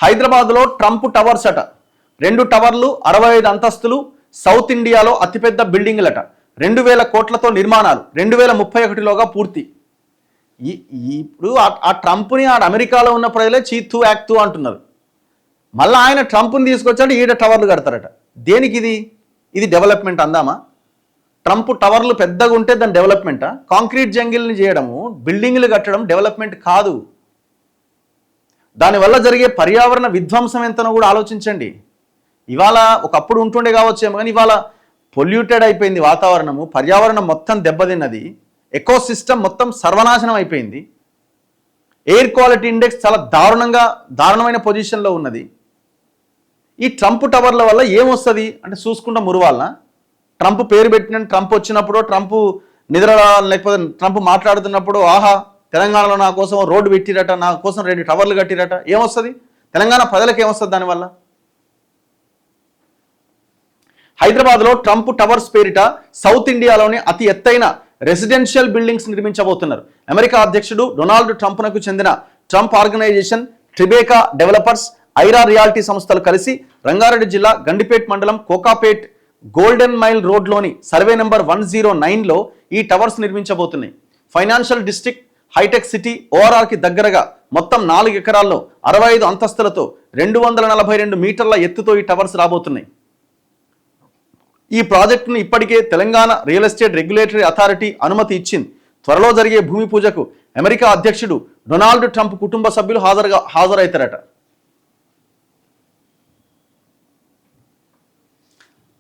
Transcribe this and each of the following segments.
హైదరాబాద్లో Trump towers అట. 2 టవర్లు 65 అంతస్తులు, సౌత్ ఇండియాలో అతిపెద్ద బిల్డింగ్లట. 2000 కోట్లతో నిర్మాణాలు, 2031లోగా పూర్తి. ఇప్పుడు ఆ ట్రంప్ని అమెరికాలో ఉన్న ప్రజలే చీతూ యాక్తూ అంటున్నారు. మళ్ళీ ఆయన ట్రంప్ని తీసుకొచ్చాడు, ఈడ టవర్లు కడతారట. దేనికి ఇది డెవలప్మెంట్ అందామా? ట్రంప్ టవర్లు పెద్దగా ఉంటే దాని డెవలప్మెంటా? కాంక్రీట్ జంగిల్ని చేయడము, బిల్డింగ్లు కట్టడం డెవలప్మెంట్ కాదు. దానివల్ల జరిగే పర్యావరణ విధ్వంసం ఎంతనో కూడా ఆలోచించండి. ఇవాళ ఒకప్పుడు ఉంటుండే కావచ్చేమో, కానీ ఇవాళ పొల్యూటెడ్ అయిపోయింది వాతావరణము, పర్యావరణం మొత్తం దెబ్బతిన్నది, ఎకోసిస్టమ్ మొత్తం సర్వనాశనం అయిపోయింది. ఎయిర్ క్వాలిటీ ఇండెక్స్ చాలా దారుణమైన పొజిషన్లో ఉన్నది. ఈ ట్రంప్ టవర్ల వల్ల ఏమొస్తుంది అంటే చూసుకుంటా మురువాలన. ట్రంప్ పేరు పెట్టిన ట్రంప్ వచ్చినప్పుడు, ట్రంప్ నిద్ర లేకపోతే ట్రంప్ మాట్లాడుతున్నప్పుడు, ఆహా తెలంగాణలో నా కోసం రోడ్డు పెట్టిరట, నా కోసం 2 టవర్లు కట్టిరట, ఏమొస్తుంది? తెలంగాణ ప్రజలకు ఏమొస్తుంది దానివల్ల? హైదరాబాద్లో ట్రంప్ టవర్స్ పేరిట సౌత్ ఇండియాలోని అతి ఎత్తైన రెసిడెన్షియల్ బిల్డింగ్స్ నిర్మించబోతున్నారు. అమెరికా అధ్యక్షుడు డొనాల్డ్ ట్రంప్నకు చెందిన Trump organisation, Tribeca developers, Aira reality సంస్థలు కలిసి రంగారెడ్డి జిల్లా గండిపేట్ మండలం కోకాపేట్ గోల్డెన్ మైల్ రోడ్లోని సర్వే నెంబర్ 109లో ఈ టవర్స్ నిర్మించబోతున్నాయి. ఫైనాన్షియల్ డిస్ట్రిక్ట్, హైటెక్ సిటీ, ఓఆర్ఆర్కి దగ్గరగా మొత్తం 4 ఎకరాల్లో 65 అంతస్తులతో 242 మీటర్ల ఎత్తుతో ఈ టవర్స్ రాబోతున్నాయి. ఈ ప్రాజెక్టును ఇప్పటికే Telangana real estate regulatory authority అనుమతి ఇచ్చింది. త్వరలో జరిగే భూమి పూజకు అమెరికా అధ్యక్షుడు డొనాల్డ్ ట్రంప్ కుటుంబ సభ్యులు హాజరవుతారట.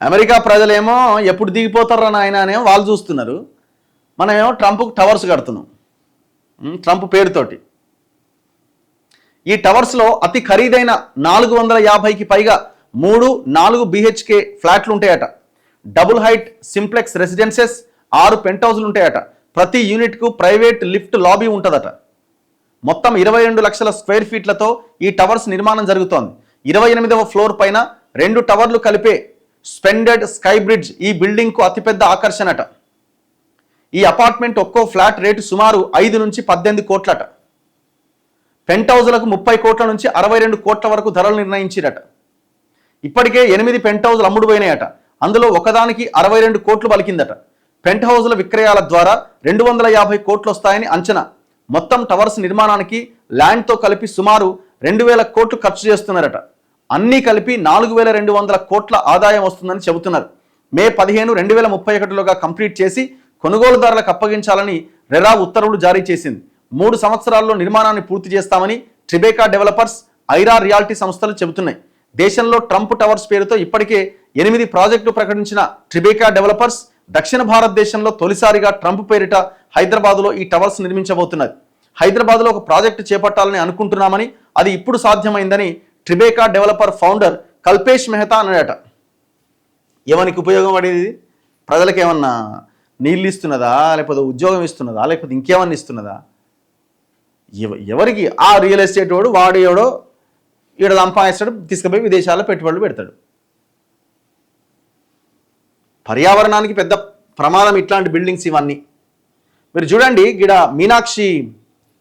అమెరికా ప్రజలేమో ఎప్పుడు దిగిపోతారా నాయన అనేమో వాళ్ళు చూస్తున్నారు. మనమేమో ట్రంప్కు టవర్స్ కడుతున్నాం ట్రంప్ పేరుతోటి. ఈ టవర్స్లో అతి ఖరీదైన 450కి పైగా 3-4 BHK ఫ్లాట్లు ఉంటాయట. డబుల్ హైట్ సింప్లెక్స్ రెసిడెన్సెస్, 6 పెంట్ హౌస్లు ఉంటాయట. ప్రతి యూనిట్కు ప్రైవేట్ లిఫ్ట్ లాబీ ఉంటుందట. మొత్తం 22 లక్షల స్క్వేర్ ఫీట్లతో ఈ టవర్స్ నిర్మాణం జరుగుతోంది. 28వ ఫ్లోర్ పైన 2 టవర్లు కలిపే స్పెండెడ్ స్కై బ్రిడ్జ్ ఈ బిల్డింగ్కు అతిపెద్ద ఆకర్షణట. ఈ అపార్ట్మెంట్ ఒక్కో ఫ్లాట్ రేటు సుమారు 5 నుంచి 18 కోట్లట. పెంట్ హౌస్లకు 30 కోట్ల నుంచి 62 కోట్ల వరకు ధరలు నిర్ణయించిరట. ఇప్పటికే 8 పెంట్ హౌస్లు అమ్ముడుపోయినాయట. అందులో ఒకదానికి 62 కోట్లు పలికిందట. పెంట్ హౌస్ల విక్రయాల ద్వారా 250 కోట్లు వస్తాయని అంచనా. మొత్తం టవర్స్ నిర్మాణానికి ల్యాండ్తో కలిపి సుమారు 2000 కోట్లు ఖర్చు చేస్తున్నారట. అన్నీ కలిపి 4200 కోట్ల ఆదాయం వస్తుందని చెబుతున్నారు. మే 15, 2031లోగా కంప్లీట్ చేసి కొనుగోలుదారులకు అప్పగించాలని రెరా ఉత్తర్వులు జారీ చేసింది. 3 సంవత్సరాల్లో నిర్మాణాన్ని పూర్తి చేస్తామని ట్రిబేకా డెవలపర్స్, ఐరా రియాలిటీ సంస్థలు చెబుతున్నాయి. దేశంలో ట్రంప్ టవర్స్ పేరుతో ఇప్పటికే 8 ప్రాజెక్టులు ప్రకటించిన ట్రిబేకా డెవలపర్స్ దక్షిణ భారతదేశంలో తొలిసారిగా ట్రంప్ పేరిట హైదరాబాద్లో ఈ టవర్స్ నిర్మించబోతున్నది. హైదరాబాద్లో ఒక ప్రాజెక్టు చేపట్టాలని అనుకుంటున్నామని, అది ఇప్పుడు సాధ్యమైందని ట్రిబేకా డెవలపర్ ఫౌండర్ కల్పేష్ మెహతా అన్నాడట. ఎవరికి ఉపయోగం పడేది? ప్రజలకు ఏమన్నా నీళ్ళు ఇస్తున్నదా, లేకపోతే ఉద్యోగం ఇస్తున్నదా, లేకపోతే ఇంకేమన్నా ఇస్తున్నదా? ఎవరికి? ఆ రియల్ ఎస్టేట్ వాడు ఎవడో ఈడ సంపాదిస్తాడు, తీసుకుపోయి విదేశాల్లో పెట్టుబడులు పెడతాడు. పర్యావరణానికి పెద్ద ప్రమాదం ఇట్లాంటి బిల్డింగ్స్ ఇవన్నీ. మీరు చూడండి, ఇక్కడ మీనాక్షి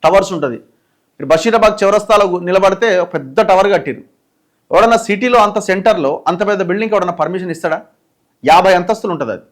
టవర్స్ ఉంటుంది. ఇక్కడ బషీరాబాద్ చౌరస్తాలో నిలబడితే పెద్ద టవర్ కట్టిరు. ఎవడన్నా సిటీలో అంత సెంటర్లో అంత పెద్ద బిల్డింగ్కి ఎవడన్నా పర్మిషన్ ఇస్తాడా? 50 అంతస్తులు ఉంటుంది అది.